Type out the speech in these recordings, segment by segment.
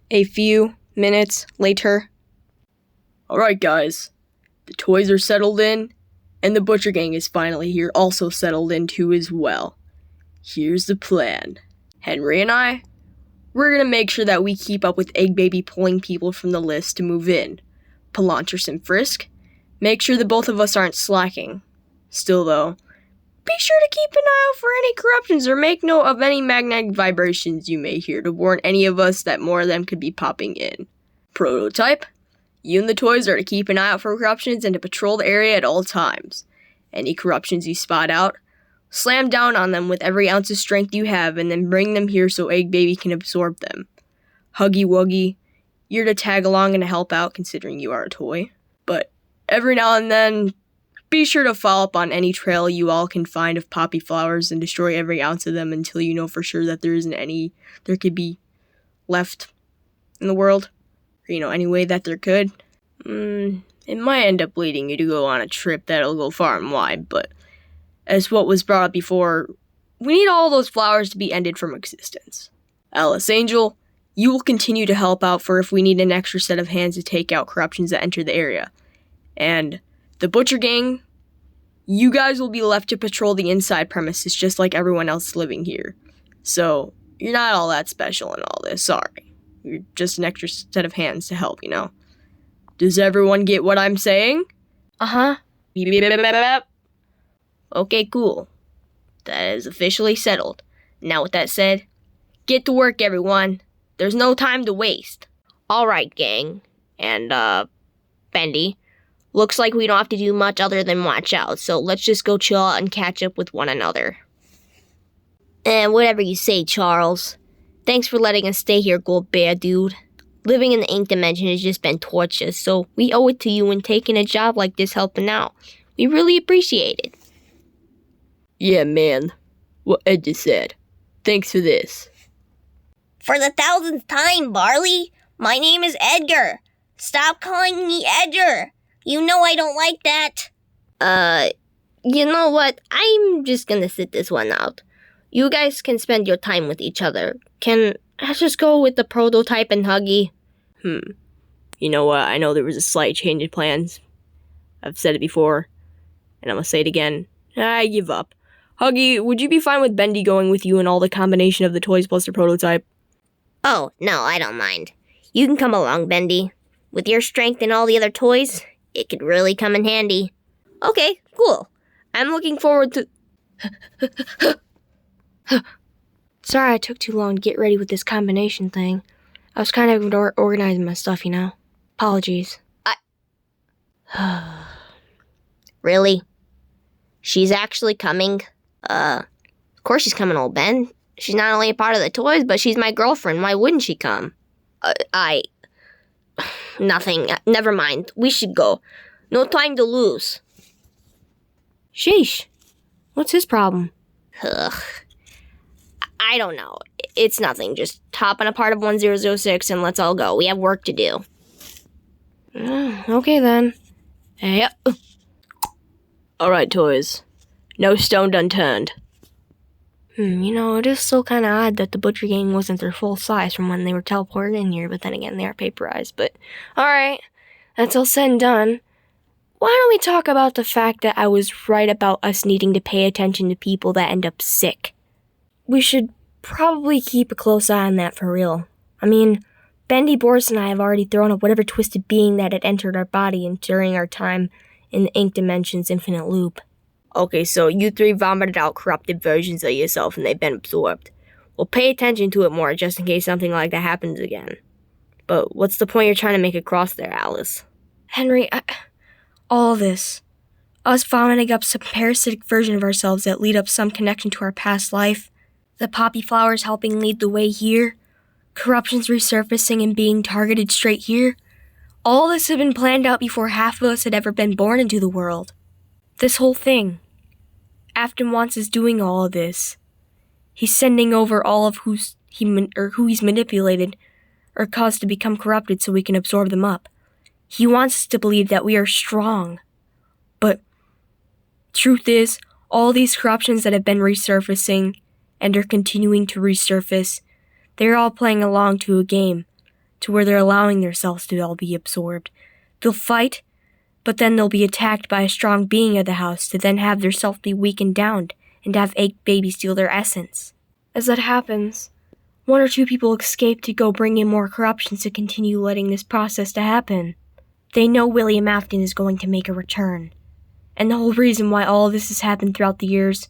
A few minutes later. Alright guys, the toys are settled in, and the butcher gang is finally here, also settled in too as well. Here's the plan. Henry and I, we're gonna make sure that we keep up with Egg Baby pulling people from the list to move in. Palontras and Frisk, make sure the both of us aren't slacking. Still though, be sure to keep an eye out for any corruptions or make note of any magnetic vibrations you may hear to warn any of us that more of them could be popping in. Prototype, you and the toys are to keep an eye out for corruptions and to patrol the area at all times. Any corruptions you spot out, slam down on them with every ounce of strength you have and then bring them here so Egg Baby can absorb them. Huggy Wuggy, you're to tag along and to help out considering you are a toy. But every now and then, be sure to follow up on any trail you all can find of poppy flowers and destroy every ounce of them until you know for sure that there isn't any there could be left in the world. Or, any way that there could. It might end up leading you to go on a trip that'll go far and wide, but as what was brought up before, we need all those flowers to be ended from existence. Alice Angel, you will continue to help out for if we need an extra set of hands to take out corruptions that enter the area. And the Butcher Gang, you guys will be left to patrol the inside premises just like everyone else living here. So, you're not all that special in all this, sorry. You're just an extra set of hands to help, Does everyone get what I'm saying? Uh-huh. Okay, cool. That is officially settled. Now with that said, get to work everyone. There's no time to waste. Alright, gang. And, Bendy, looks like we don't have to do much other than watch out, so let's just go chill out and catch up with one another. And whatever you say, Charles. Thanks for letting us stay here, Gold Bear dude. Living in the ink dimension has just been torture, so we owe it to you in taking a job like this helping out. We really appreciate it. Yeah, man. What Ed just said. Thanks for this. For the 1000th time, Barley, my name is Edgar. Stop calling me Edgar. You know I don't like that. You know what? I'm just gonna sit this one out. You guys can spend your time with each other. Can I just go with the Prototype and Huggy? You know what? I know there was a slight change in plans. I've said it before, and I'm gonna say it again. I give up. Huggy, would you be fine with Bendy going with you and all the combination of the toys plus the Prototype? Oh, no, I don't mind. You can come along, Bendy. With your strength and all the other toys, it could really come in handy. Okay, cool. I'm looking forward to... Sorry I took too long to get ready with this combination thing. I was kind of organizing my stuff, Apologies. Really? She's actually coming? Of course she's coming, old Ben. She's not only a part of the toys, but she's my girlfriend. Why wouldn't she come? Nothing. Never mind. We should go. No time to lose. Sheesh. What's his problem? Ugh. I don't know. It's nothing. Just hop on a part of 1006 and let's all go. We have work to do. Okay then. Yep. Alright, toys. No stone unturned. It is still kind of odd that the Butcher Gang wasn't their full size from when they were teleported in here, but then again, they are paperized. But, alright, that's all said and done. Why don't we talk about the fact that I was right about us needing to pay attention to people that end up sick? We should probably keep a close eye on that for real. Bendy, Boris, and I have already thrown up whatever twisted being that had entered our body during our time in the Ink Dimension's infinite loop. Okay, so you three vomited out corrupted versions of yourself and they've been absorbed. Well, pay attention to it more just in case something like that happens again. But what's the point you're trying to make across there, Alice? Henry, all this. Us vomiting up some parasitic version of ourselves that lead up some connection to our past life. The poppy flowers helping lead the way here. Corruptions resurfacing and being targeted straight here. All this had been planned out before half of us had ever been born into the world. This whole thing. Afton wants us doing all of this. He's sending over all of who he's manipulated or caused to become corrupted so we can absorb them up. He wants us to believe that we are strong. But truth is, all these corruptions that have been resurfacing and are continuing to resurface, they're all playing along to a game to where they're allowing themselves to all be absorbed. They'll fight, but then they'll be attacked by a strong being of the house to then have their self be weakened down and have egg babies steal their essence. As that happens, 1 or 2 people escape to go bring in more corruptions to continue letting this process to happen. They know William Afton is going to make a return. And the whole reason why all this has happened throughout the years,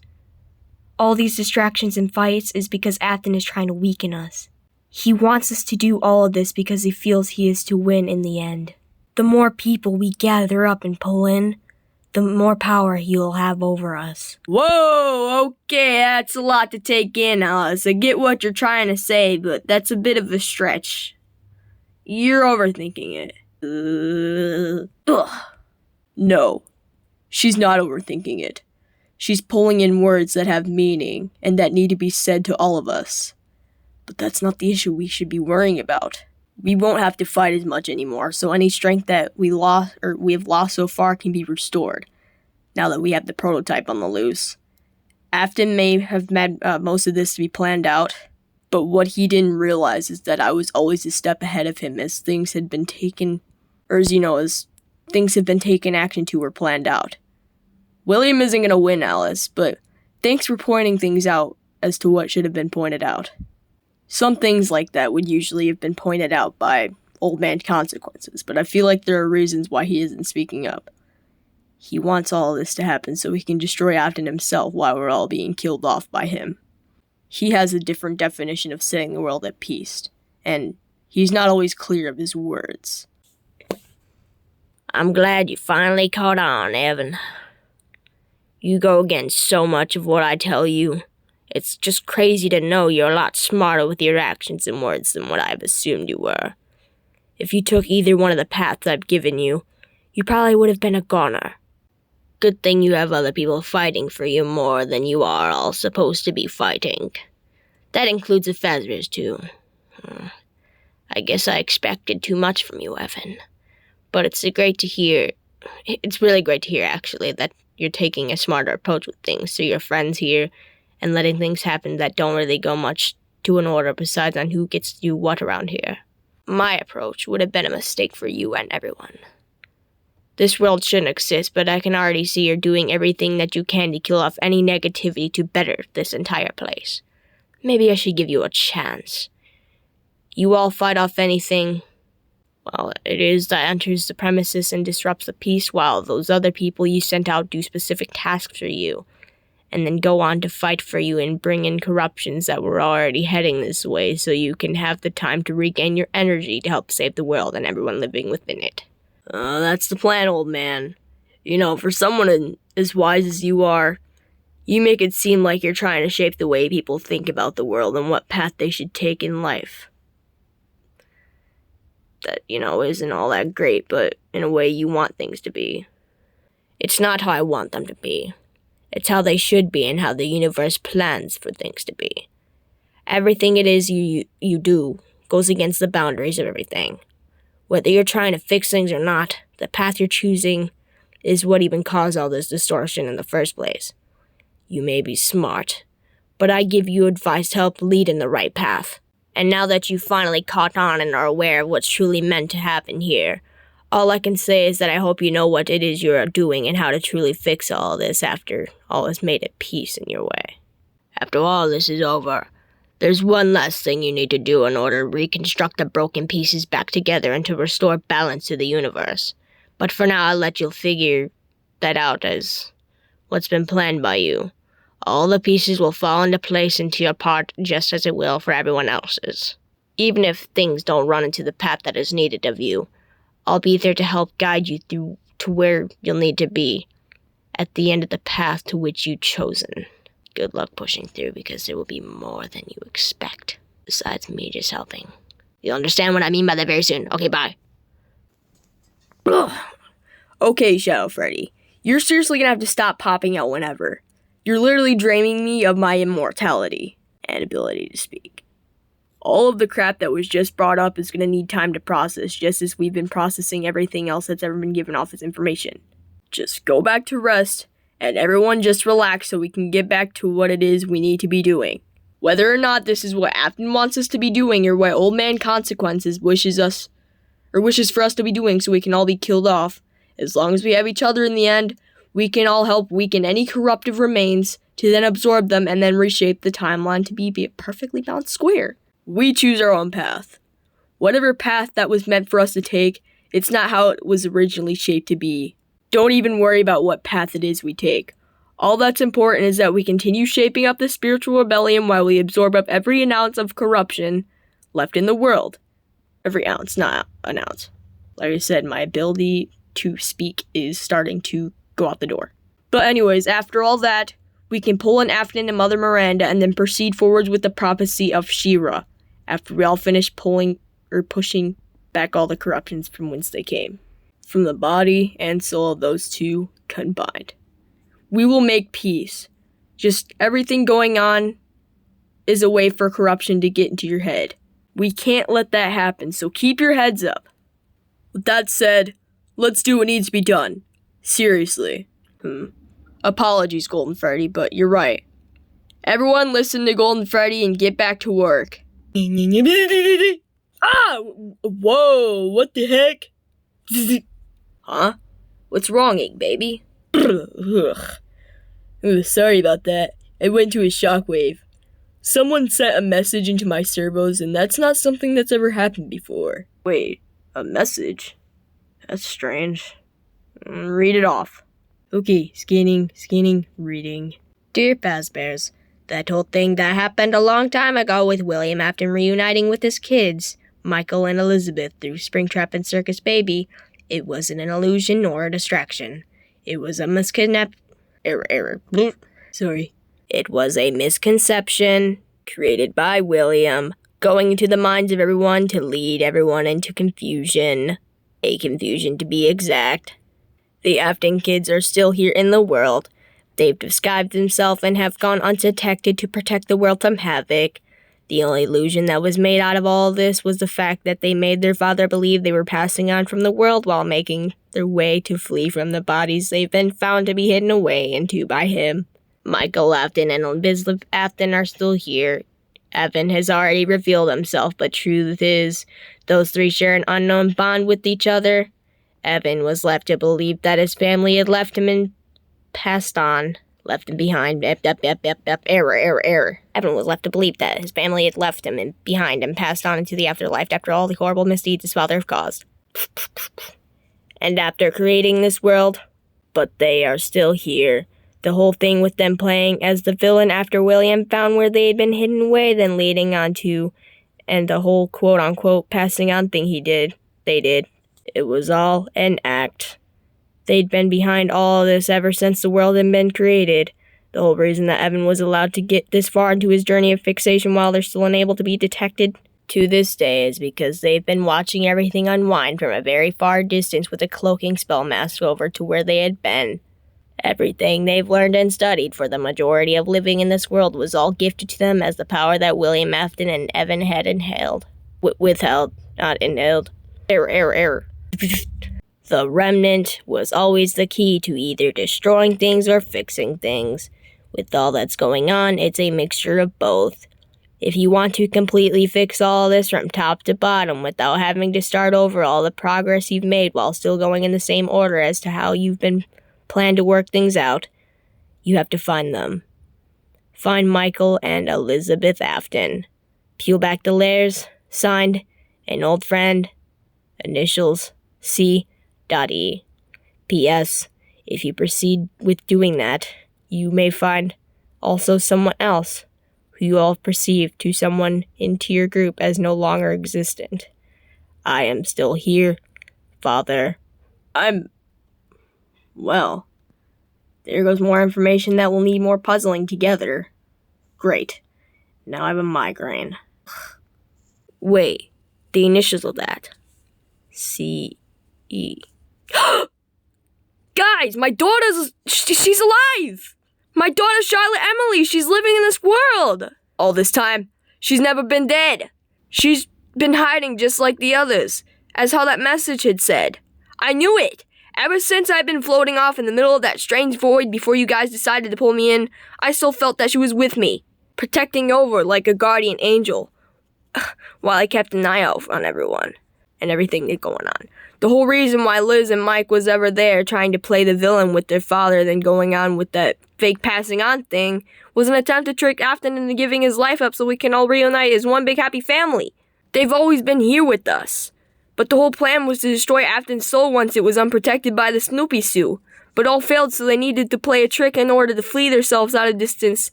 all these distractions and fights, is because Afton is trying to weaken us. He wants us to do all of this because he feels he is to win in the end. The more people we gather up and pull in, the more power he'll have over us. Whoa, okay, that's a lot to take in, Alice. I get what you're trying to say, but that's a bit of a stretch. You're overthinking it. Ugh. No, she's not overthinking it. She's pulling in words that have meaning and that need to be said to all of us. But that's not the issue we should be worrying about. We won't have to fight as much anymore, so any strength that we have lost so far can be restored, now that we have the prototype on the loose. Afton may have made most of this to be planned out, but what he didn't realize is that I was always a step ahead of him as things had been taken, as things have been taken action to or planned out. William isn't going to win, Alice, but thanks for pointing things out as to what should have been pointed out. Some things like that would usually have been pointed out by Old Man Consequences, but I feel like there are reasons why he isn't speaking up. He wants all of this to happen so he can destroy Afton himself while we're all being killed off by him. He has a different definition of setting the world at peace, and he's not always clear of his words. I'm glad you finally caught on, Evan. You go against so much of what I tell you. It's just crazy to know you're a lot smarter with your actions and words than what I've assumed you were. If you took either one of the paths I've given you, you probably would have been a goner. Good thing you have other people fighting for you more than you are all supposed to be fighting. That includes the Feathers, too. I guess I expected too much from you, Evan. But it's really great to hear, actually, that you're taking a smarter approach with things, so your friends here, and letting things happen that don't really go much to an order besides on who gets to do what around here. My approach would have been a mistake for you and everyone. This world shouldn't exist, but I can already see you're doing everything that you can to kill off any negativity to better this entire place. Maybe I should give you a chance. You all fight off anything, it is that enters the premises and disrupts the peace, while those other people you sent out do specific tasks for you, and then go on to fight for you and bring in corruptions that were already heading this way so you can have the time to regain your energy to help save the world and everyone living within it. That's the plan, old man. For someone as wise as you are, you make it seem like you're trying to shape the way people think about the world and what path they should take in life. That, isn't all that great, but in a way you want things to be. It's not how I want them to be. It's how they should be and how the universe plans for things to be. Everything it is you do goes against the boundaries of everything. Whether you're trying to fix things or not, the path you're choosing is what even caused all this distortion in the first place. You may be smart, but I give you advice to help lead in the right path. And now that you've finally caught on and are aware of what's truly meant to happen here, all I can say is that I hope you know what it is you're doing and how to truly fix all this after all is made at peace in your way. After all this is over, there's one last thing you need to do in order to reconstruct the broken pieces back together and to restore balance to the universe. But for now, I'll let you figure that out as what's been planned by you. All the pieces will fall into place into your part just as it will for everyone else's. Even if things don't run into the path that is needed of you, I'll be there to help guide you through to where you'll need to be, at the end of the path to which you've chosen. Good luck pushing through, because there will be more than you expect, besides me just helping. You'll understand what I mean by that very soon. Okay, bye. Ugh. Okay, Shadow Freddy. You're seriously gonna have to stop popping out whenever. You're literally draining me of my immortality and ability to speak. All of the crap that was just brought up is going to need time to process, just as we've been processing everything else that's ever been given off as information. Just go back to rest, and everyone just relax so we can get back to what it is we need to be doing. Whether or not this is what Afton wants us to be doing or what Old Man Consequences wishes for us to be doing so we can all be killed off, as long as we have each other in the end, we can all help weaken any corruptive remains to then absorb them and then reshape the timeline to be a perfectly balanced square. We choose our own path. Whatever path that was meant for us to take, it's not how it was originally shaped to be. Don't even worry about what path it is we take. All that's important is that we continue shaping up the spiritual rebellion while we absorb up every ounce of corruption left in the world. Every ounce, not an ounce. Like I said, my ability to speak is starting to go out the door. But anyways, after all that, we can pull an Afton and Mother Miranda and then proceed forwards with the prophecy of She-Ra, after we all finish pushing back all the corruptions from whence they came. From the body and soul of those two combined. We will make peace. Just everything going on is a way for corruption to get into your head. We can't let that happen, so keep your heads up. With that said, let's do what needs to be done. Seriously. Apologies, Golden Freddy, but you're right. Everyone listen to Golden Freddy and get back to work. Ah! Whoa, what the heck? Huh? What's wrong, Ink Baby? Sorry about that. I went to a shockwave. Someone sent a message into my servos, and that's not something that's ever happened before. Wait, a message? That's strange. Read it off. Okay, scanning, reading. Dear Fazbears, that whole thing that happened a long time ago with William Afton reuniting with his kids, Michael and Elizabeth, through Springtrap and Circus Baby, it wasn't an illusion nor a distraction. It was a Sorry. It was a misconception created by William, going into the minds of everyone to lead everyone into confusion. A confusion to be exact. The Afton kids are still here in the world. They've disguised themselves and have gone undetected to protect the world from havoc. The only illusion that was made out of all this was the fact that they made their father believe they were passing on from the world while making their way to flee from the bodies they've been found to be hidden away into by him. Michael Afton and Elizabeth Afton are still here. Evan has already revealed himself, but truth is, those three share an unknown bond with each other. Evan was left to believe that his family had left him and passed on. Left him behind. Error. Evan was left to believe that his family had left him behind and passed on into the afterlife after all the horrible misdeeds his father had caused. And after creating this world, but they are still here. The whole thing with them playing as the villain after William found where they had been hidden away, then leading on to, and the whole quote-unquote passing on thing they did. It was all an act. They'd been behind all of this ever since the world had been created. The whole reason that Evan was allowed to get this far into his journey of fixation while they're still unable to be detected to this day is because they've been watching everything unwind from a very far distance with a cloaking spell mask over to where they had been. Everything they've learned and studied for the majority of living in this world was all gifted to them as the power that William Afton and Evan had inhaled. Withheld, not inhaled. Error. The remnant was always the key to either destroying things or fixing things. With all that's going on, it's a mixture of both. If you want to completely fix all this from top to bottom without having to start over all the progress you've made while still going in the same order as to how you've been planned to work things out, you have to find them. Find Michael and Elizabeth Afton. Peel back the layers. Signed, an old friend. Initials C.E. P.S. If you proceed with doing that, you may find also someone else who you all perceive to someone into your group as no longer existent. I am still here, Father. Well, there goes more information that will need more puzzling together. Great. Now I have a migraine. Wait, the initials of that. C.E. Guys, my daughter's... she's alive! My daughter Charlotte Emily, she's living in this world! All this time, she's never been dead. She's been hiding just like the others, as how that message had said. I knew it! Ever since I've been floating off in the middle of that strange void before you guys decided to pull me in, I still felt that she was with me. protecting over like a guardian angel, while I kept an eye out on everyone and everything that's going on. The whole reason why Liz and Mike was ever there trying to play the villain with their father, then going on with that fake passing on thing, was an attempt to trick Afton into giving his life up so we can all reunite as one big happy family. They've always been here with us. But the whole plan was to destroy Afton's soul once it was unprotected by the Snoopy Sue. But all failed, so they needed to play a trick in order to flee themselves out of distance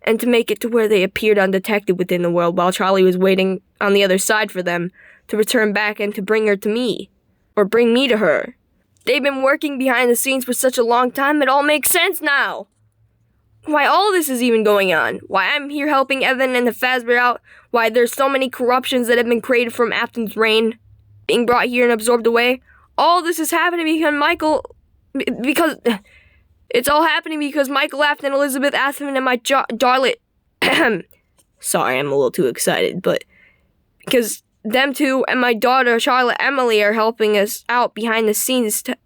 and to make it to where they appeared undetected within the world while Charlie was waiting on the other side for them to return back and to bring her to me. Or bring me to her. They've been working behind the scenes for such a long time, it all makes sense now. Why all this is even going on. Why I'm here helping Evan and the Fazbear out. Why there's so many corruptions that have been created from Afton's reign being brought here and absorbed away. All this is happening because it's all happening because Michael Afton, Elizabeth Afton, and my darling... Sorry, I'm a little too excited, but... Because them two and my daughter, Charlotte Emily, are helping us out behind the scenes to,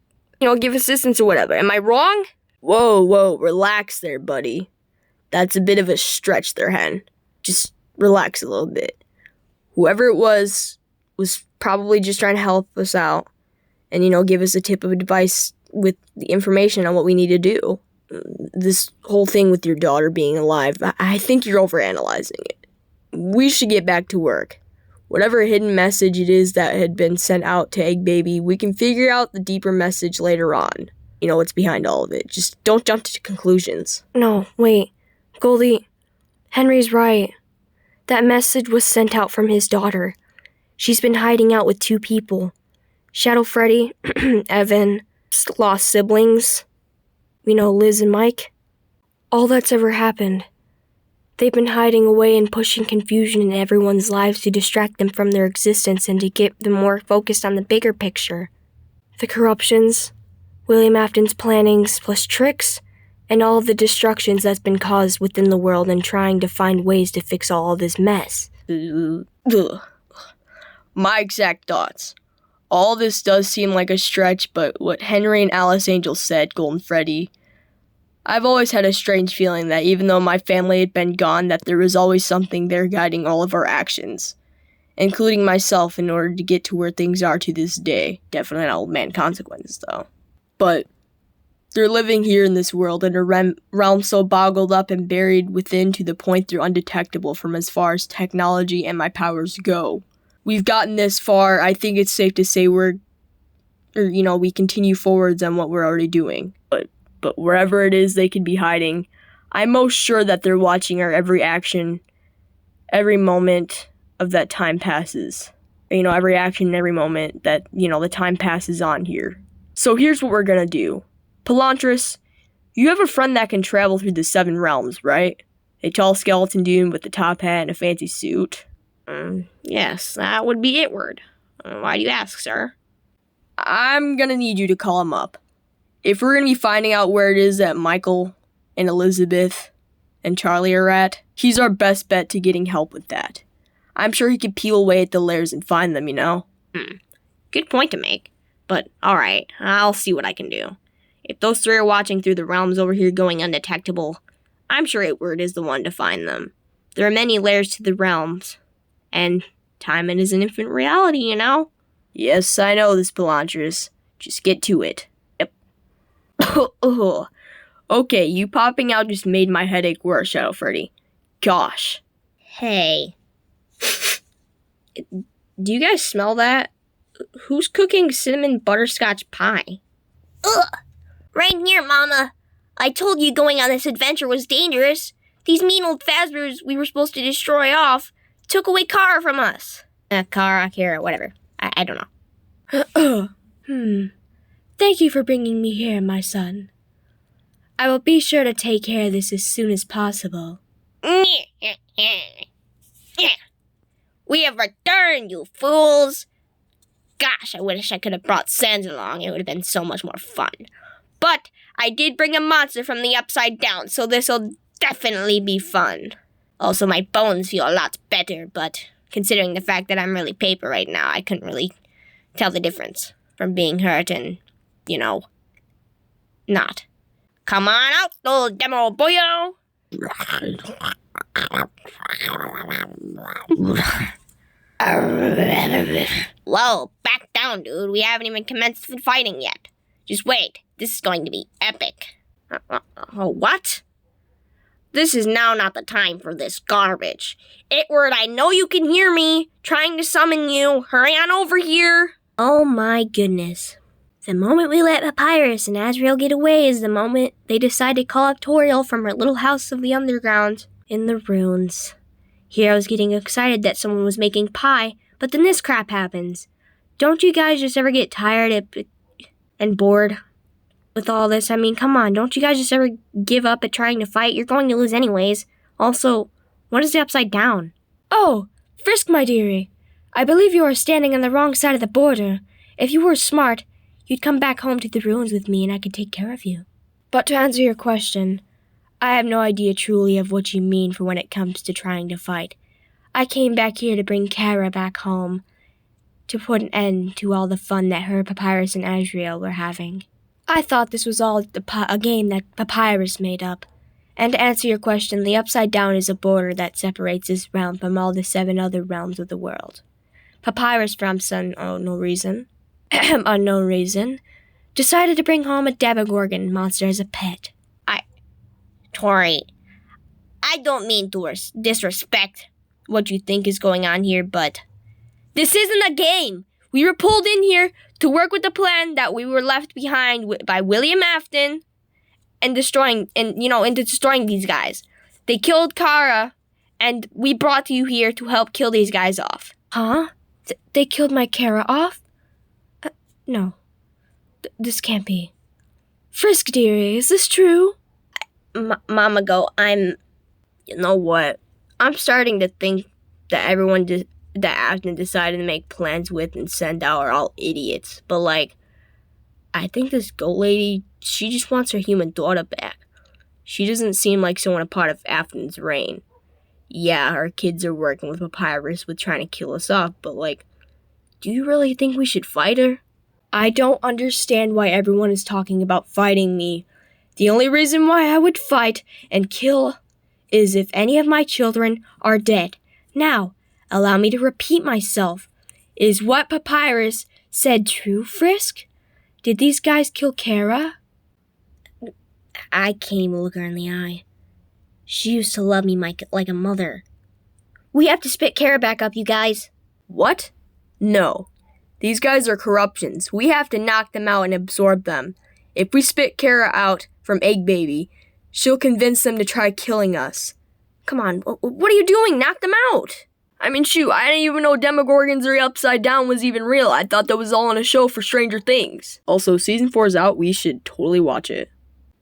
give assistance or whatever. Am I wrong? Whoa, relax there, buddy. That's a bit of a stretch there, Hen. Just relax a little bit. Whoever it was probably just trying to help us out and, give us a tip of advice with the information on what we need to do. This whole thing with your daughter being alive, I think you're overanalyzing it. We should get back to work. Whatever hidden message it is that had been sent out to Egg Baby, we can figure out the deeper message later on. What's behind all of it. Just don't jump to conclusions. No, wait. Goldie, Henry's right. That message was sent out from his daughter. She's been hiding out with 2 people. Shadow Freddy, Evan, lost siblings. Liz and Mike. All that's ever happened. They've been hiding away and pushing confusion in everyone's lives to distract them from their existence and to get them more focused on the bigger picture. The corruptions, William Afton's plannings plus tricks, and all of the destructions that's been caused within the world and trying to find ways to fix all of this mess. My exact thoughts. All this does seem like a stretch, but what Henry and Alice Angel said, Golden Freddy, I've always had a strange feeling that even though my family had been gone, that there was always something there guiding all of our actions, including myself, in order to get to where things are to this day. Definitely not old man consequences, though. But they're living here in this world in a realm so boggled up and buried within to the point they're undetectable from as far as technology and my powers go. We've gotten this far, I think it's safe to say we continue forwards on what we're already doing. But wherever it is they could be hiding, I'm most sure that they're watching our every action, every moment of that time passes. Every action, every moment that, the time passes on here. So here's what we're gonna do. Palontras, you have a friend that can travel through the 7 realms, right? A tall skeleton dude with a top hat and a fancy suit. Yes, that would be Itward. Why do you ask, sir? I'm gonna need you to call him up. If we're gonna be finding out where it is that Michael and Elizabeth and Charlie are at, he's our best bet to getting help with that. I'm sure he could peel away at the layers and find them, Good point to make. But, alright, I'll see what I can do. If those 3 are watching through the realms over here going undetectable, I'm sure Itward is the one to find them. There are many layers to the realms, and time is an infinite reality, Yes, I know this, Palontras. Just get to it. Yep. Okay, you popping out just made my headache worse, Shadow Freddy. Gosh. Hey. Do you guys smell that? Who's cooking cinnamon butterscotch pie? Ugh! Right here, Mama. I told you going on this adventure was dangerous. These mean old Fazbears we were supposed to destroy off took away Kara from us. Kara, whatever. I don't know. Thank you for bringing me here, my son. I will be sure to take care of this as soon as possible. We have returned, you fools! Gosh, I wish I could have brought Sans along. It would have been so much more fun. But I did bring a monster from the Upside Down, so this'll definitely be fun. Also, my bones feel a lot better, but considering the fact that I'm really paper right now, I couldn't really tell the difference from being hurt and, not. Come on out, little demo boyo! Whoa, back down, dude. We haven't even commenced fighting yet. Just wait. This is going to be epic. What? This is now not the time for this garbage. Itward, I know you can hear me. Trying to summon you. Hurry on over here. Oh my goodness. The moment we let Papyrus and Azrael get away is the moment they decide to call up Toriel from her little house of the underground in the ruins. Here I was getting excited that someone was making pie, but then this crap happens. Don't you guys just ever get tired and bored with all this? I mean, come on, don't you guys just ever give up at trying to fight? You're going to lose anyways. Also, what is the upside down? Oh, Frisk, my dearie. I believe you are standing on the wrong side of the border. If you were smart, you'd come back home to the ruins with me and I could take care of you. But to answer your question, I have no idea truly of what you mean for when it comes to trying to fight. I came back here to bring Kara back home, to put an end to all the fun that her, Papyrus, and Azrael were having. I thought this was all a game that Papyrus made up. And to answer your question, the Upside Down is a border that separates this realm from all the 7 other realms of the world. Papyrus, from some unknown reason, decided to bring home a Demogorgon monster as a pet. Tori, I don't mean to disrespect what you think is going on here, but this isn't a game. We were pulled in here to work with the plan that we were left behind by William Afton and destroying these guys. They killed Kara, and we brought you here to help kill these guys off. Huh? They killed my Kara off? No. This can't be. Frisk, dearie, is this true? Mama Go, You know what? I'm starting to think that everyone that Afton decided to make plans with and send out are all idiots. But, I think this goat lady, she just wants her human daughter back. She doesn't seem like someone a part of Afton's reign. Yeah, our kids are working with Papyrus with trying to kill us off, but, do you really think we should fight her? I don't understand why everyone is talking about fighting me. The only reason why I would fight and kill is if any of my children are dead. Now, allow me to repeat myself. Is what Papyrus said true, Frisk? Did these guys kill Kara? I can't even look her in the eye. She used to love me like a mother. We have to spit Kara back up, you guys. What? No. These guys are corruptions. We have to knock them out and absorb them. If we spit Kara out from Egg Baby, she'll convince them to try killing us. Come on, what are you doing? Knock them out! I mean, shoot, I didn't even know Demogorgons or the Upside Down was even real. I thought that was all on a show for Stranger Things. Also, Season 4 is out. We should totally watch it.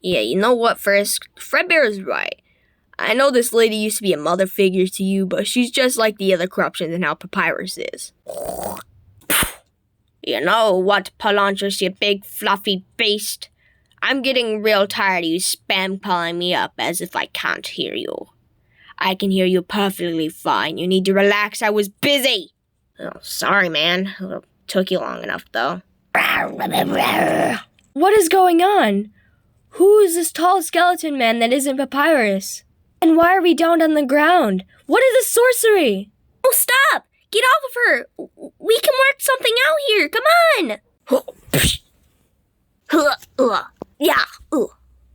Yeah, you know what, Frisk? Fredbear is right. I know this lady used to be a mother figure to you, but she's just like the other corruptions and how Papyrus is. You know what, Palontras, you big fluffy beast? I'm getting real tired of you spam calling me up as if I can't hear you. I can hear you perfectly fine. You need to relax. I was busy. Oh, sorry, man. It took you long enough, though. What is going on? Who is this tall skeleton man that isn't Papyrus? And why are we down on the ground? What is this sorcery? Oh, stop! Get off of her! We can work something out here. Come on! Yeah.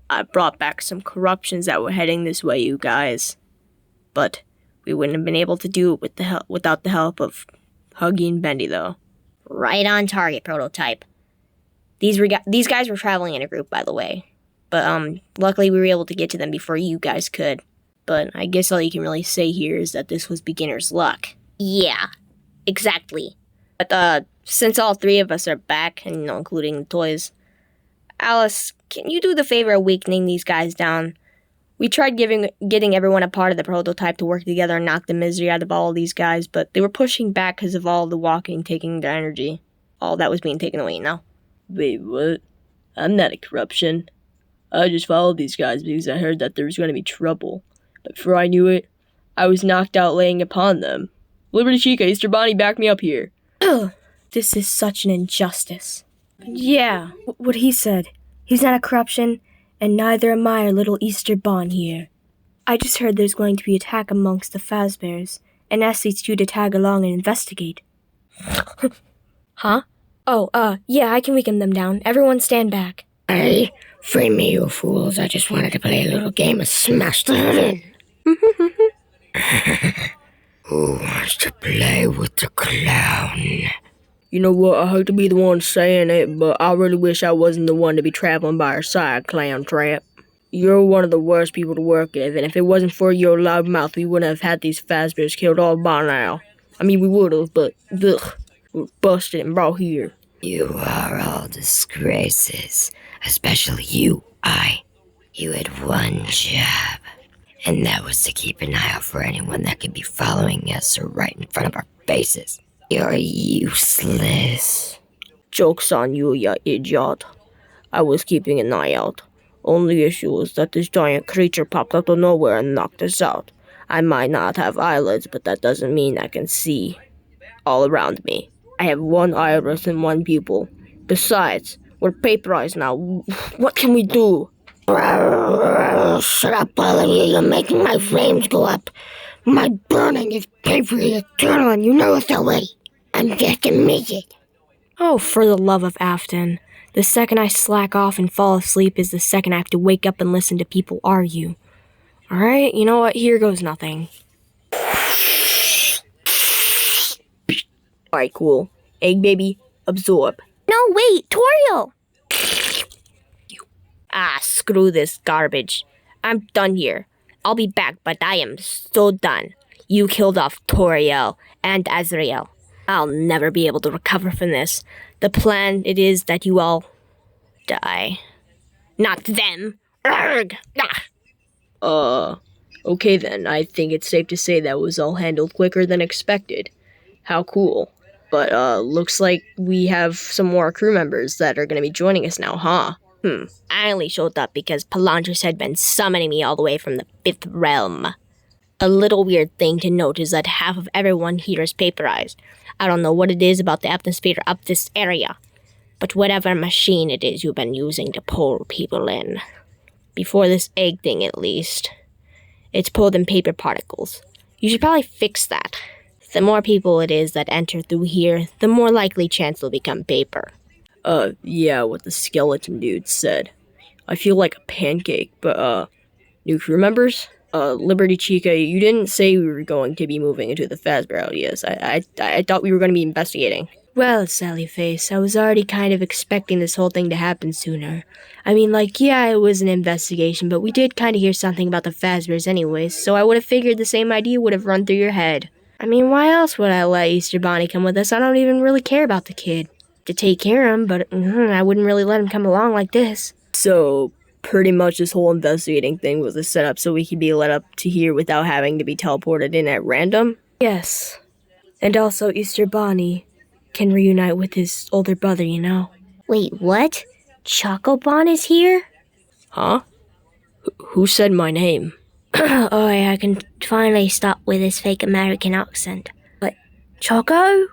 I brought back some corruptions that were heading this way, you guys. But we wouldn't have been able to do it without the help of Huggy and Bendy, though. Right on target, Prototype. These guys were traveling in a group, by the way. But luckily we were able to get to them before you guys could. But I guess all you can really say here is that this was beginner's luck. Yeah, exactly. But since all 3 of us are back, and including the toys, Alice, can you do the favor of weakening these guys down? We tried getting everyone a part of the prototype to work together and knock the misery out of all of these guys, but they were pushing back because of all the walking taking their energy. All that was being taken away, you know? Wait, what? I'm not a corruption. I just followed these guys because I heard that there was going to be trouble. But before I knew it, I was knocked out laying upon them. Liberty Chica, Easter Bonnie, back me up here. This is such an injustice. Yeah, what he said. He's not a corruption, and neither am I, little Easter Bon here. I just heard there's going to be an attack amongst the Fazbears, and asked these two to tag along and investigate. Huh? Oh, yeah, I can weaken them down. Everyone stand back. Hey, free me, you fools. I just wanted to play a little game of smash the hood in. Who wants to play with the clown? You know what, I hate to be the one saying it, but I really wish I wasn't the one to be traveling by our side, Clown Trap. You're one of the worst people to work with, and if it wasn't for your loud mouth, we wouldn't have had these Fazbears killed all by now. I mean, we would've, but, we're busted and brought here. You are all disgraces, especially you, You had one job, and that was to keep an eye out for anyone that could be following us or right in front of our faces. You're useless. Joke's on you, you idiot. I was keeping an eye out. Only issue was that this giant creature popped out of nowhere and knocked us out. I might not have eyelids, but that doesn't mean I can see all around me. I have one iris and one pupil. Besides, we're paperized now. What can we do? Shut up, all of you. You're making my flames go up. My burning is painfully eternal, and you know it already. I'm just a midget. Oh, for the love of Afton. The second I slack off and fall asleep is the second I have to wake up and listen to people argue. Alright, you know what? Here goes nothing. Alright, cool. Egg baby, absorb. No, wait, Toriel! Screw this garbage. I'm done here. I'll be back, but I am so done. You killed off Toriel and Azrael. I'll never be able to recover from this. The plan it is that you all die. Not them. Urgh! Okay then. I think it's safe to say that was all handled quicker than expected. How cool. But, looks like we have some more crew members that are gonna be joining us now, huh? I only showed up because Palontras had been summoning me all the way from the 5th realm. A little weird thing to note is that half of everyone here is paperized. I don't know what it is about the atmosphere up this area, but whatever machine it is you've been using to pull people in. Before this egg thing, at least. It's pulled in paper particles. You should probably fix that. The more people it is that enter through here, the more likely chance they'll become paper. Yeah, what the skeleton dude said. I feel like a pancake, but, new crew members? Liberty Chica, you didn't say we were going to be moving into the Fazbear ideas. I thought we were going to be investigating. Well, Sallyface, I was already kind of expecting this whole thing to happen sooner. I mean, yeah, it was an investigation, but we did kind of hear something about the Fazbears anyways, so I would have figured the same idea would have run through your head. I mean, why else would I let Easter Bonnie come with us? I don't even really care about the kid. To take care of him, but I wouldn't really let him come along like this. So, pretty much this whole investigating thing was a setup so we could be let up to here without having to be teleported in at random? Yes. And also Easter Bonnie can reunite with his older brother, you know. Wait, what? Chocobon is here? Huh? Who said my name? Oh, yeah, I can finally stop with his fake American accent. But, Choco?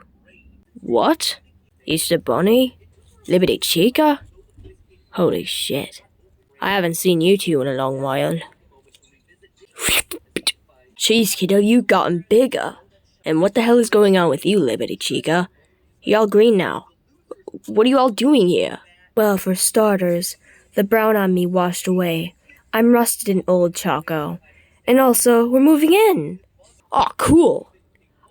What? Easter Bunny? Liberty Chica? Holy shit. I haven't seen you two in a long while. Jeez, kiddo, you gotten bigger. And what the hell is going on with you, Liberty Chica? You're all green now. What are you all doing here? Well, for starters, the brown on me washed away. I'm rusted and old, Choco. And also, we're moving in. Oh, cool.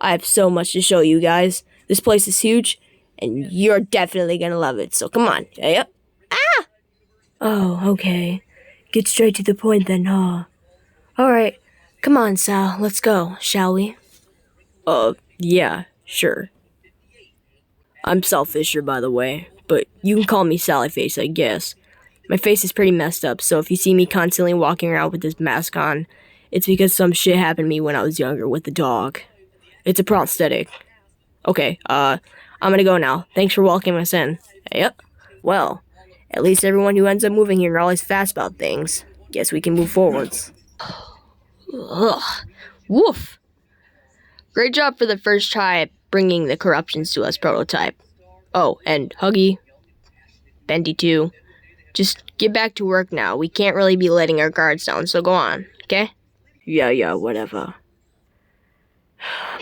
I have so much to show you guys. This place is huge, and you're definitely gonna love it, so come on. Yep. Ah! Oh, okay. Get straight to the point then, huh? Alright, come on, Sal, let's go, shall we? Yeah, sure. I'm Sal Fisher, by the way, but you can call me Sallyface, I guess. My face is pretty messed up, so if you see me constantly walking around with this mask on, it's because some shit happened to me when I was younger with the dog. It's a prosthetic. Okay, I'm gonna go now. Thanks for welcoming us in. Yep. Well, at least everyone who ends up moving here are always fast about things. Guess we can move forwards. Ugh. Woof. Great job for the first try at bringing the corruptions to us prototype. Oh, and Huggy. Bendy too. Just get back to work now. We can't really be letting our guards down, so go on, okay? Yeah, whatever.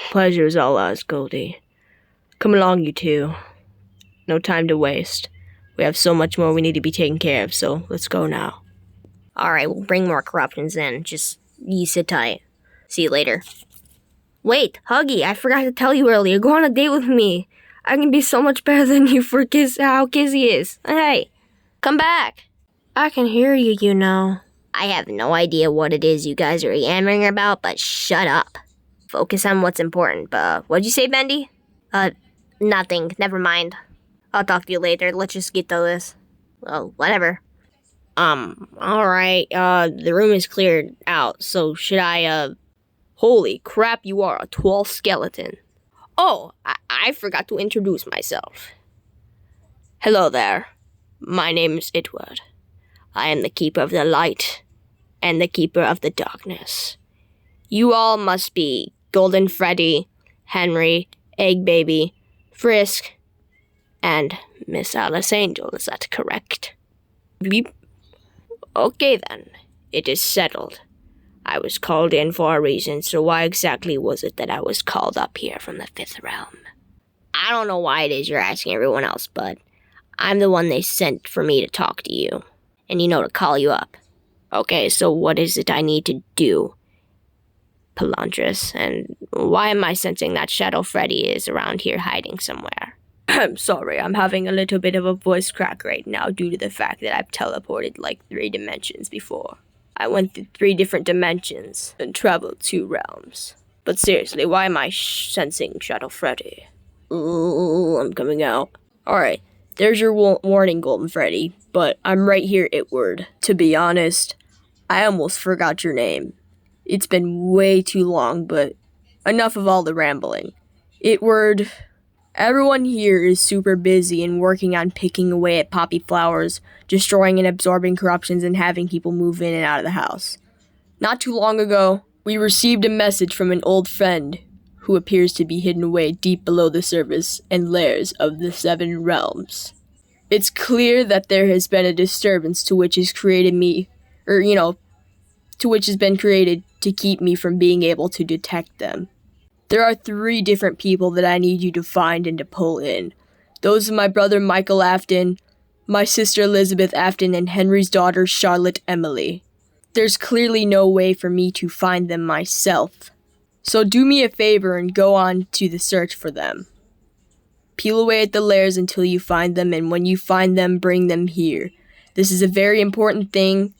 Pleasure's all ours, Goldie. Come along, you two. No time to waste. We have so much more we need to be taking care of, so let's go now. Alright, we'll bring more corruptions in. Just, you sit tight. See you later. Wait, Huggy, I forgot to tell you earlier. Go on a date with me. I can be so much better than you for how Kizzy is. Hey, come back. I can hear you, you know. I have no idea what it is you guys are yammering about, but shut up. Focus on what's important. What'd you say, Bendy? Nothing. Never mind. I'll talk to you later. Let's just get to this. Well, whatever. Alright, the room is cleared out, so should I, Holy crap, you are a tall skeleton. Oh, I forgot to introduce myself. Hello there. My name is Itward. I am the keeper of the light and the keeper of the darkness. You all must be Golden Freddy, Henry, Egg Baby, Frisk, and Miss Alice Angel. Is that correct? Beep. Okay then, it is settled. I was called in for a reason, so why exactly was it that I was called up here from the Fifth Realm? I don't know why it is you're asking everyone else, but I'm the one they sent for me to talk to you. And to call you up. Okay, so what is it I need to do, Palontras? And why am I sensing that Shadow Freddy is around here hiding somewhere? I'm sorry, I'm having a little bit of a voice crack right now due to the fact that I've teleported like 3 dimensions before. I went through 3 different dimensions and traveled 2 realms. But seriously, why am I sensing Shadow Freddy? Ooh, I'm coming out. Alright, there's your warning, Golden Freddy, but I'm right here, Itward. To be honest, I almost forgot your name. It's been way too long, but enough of all the rambling. Itward, everyone here is super busy and working on picking away at poppy flowers, destroying and absorbing corruptions, and having people move in and out of the house. Not too long ago, we received a message from an old friend who appears to be hidden away deep below the surface and layers of the 7 realms. It's clear that there has been a disturbance to which has created me, to which has been created to keep me from being able to detect them. There are 3 different people that I need you to find and to pull in. Those are my brother Michael Afton, my sister Elizabeth Afton, and Henry's daughter Charlotte Emily. There's clearly no way for me to find them myself. So do me a favor and go on to the search for them. Peel away at the layers until you find them, and when you find them, bring them here. This is a very important thing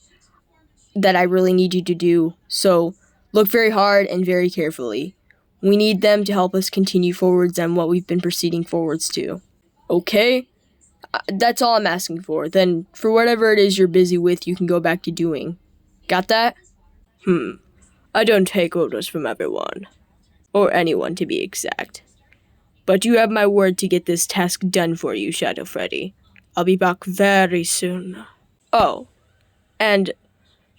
that I really need you to do, so look very hard and very carefully. We need them to help us continue forwards on what we've been proceeding forwards to. Okay? That's all I'm asking for. Then, for whatever it is you're busy with, you can go back to doing. Got that? I don't take orders from everyone. Or anyone, to be exact. But you have my word to get this task done for you, Shadow Freddy. I'll be back very soon. Oh, and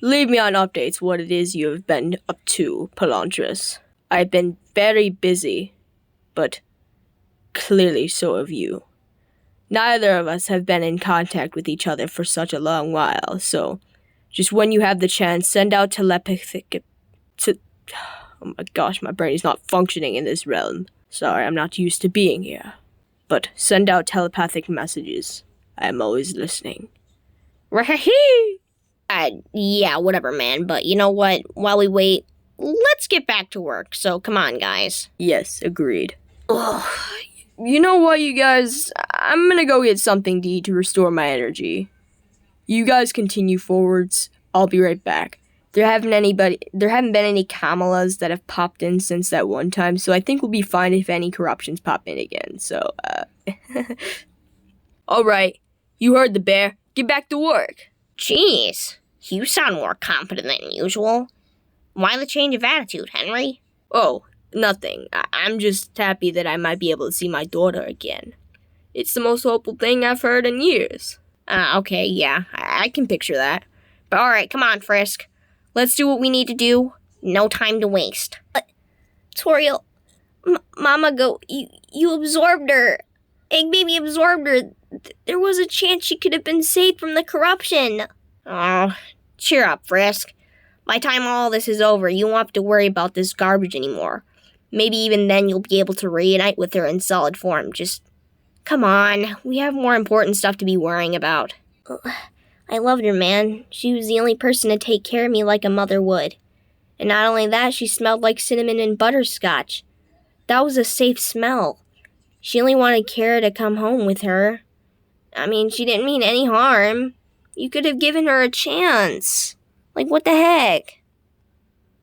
leave me on updates what it is you have been up to, Palontras. I've been very busy, but clearly so have you. Neither of us have been in contact with each other for such a long while, so just when you have the chance, send out telepathic... Oh my gosh, my brain is not functioning in this realm. Sorry, I'm not used to being here. But send out telepathic messages. I am always listening. Yeah, whatever, man. But you know what? While we wait, let's get back to work. So come on, guys. Yes, agreed. Ugh. You know what, you guys? I'm gonna go get something to eat to restore my energy. You guys continue forwards. I'll be right back. There haven't been any Kamalas that have popped in since that one time, so I think we'll be fine if any corruptions pop in again, so, Alright, you heard the bear. Get back to work. Jeez, you sound more competent than usual. Why the change of attitude, Henry? Oh, nothing. I'm just happy that I might be able to see my daughter again. It's the most hopeful thing I've heard in years. Okay, yeah, I can picture that. But alright, come on, Frisk. Let's do what we need to do. No time to waste. Toriel, Mama, you absorbed her. Egg Baby absorbed her. There was a chance she could have been saved from the corruption. Oh, cheer up, Frisk. By the time all this is over, you won't have to worry about this garbage anymore. Maybe even then you'll be able to reunite with her in solid form. Just, come on, we have more important stuff to be worrying about. I loved her, man. She was the only person to take care of me like a mother would. And not only that, she smelled like cinnamon and butterscotch. That was a safe smell. She only wanted Kara to come home with her. I mean, she didn't mean any harm. You could have given her a chance. Like, what the heck?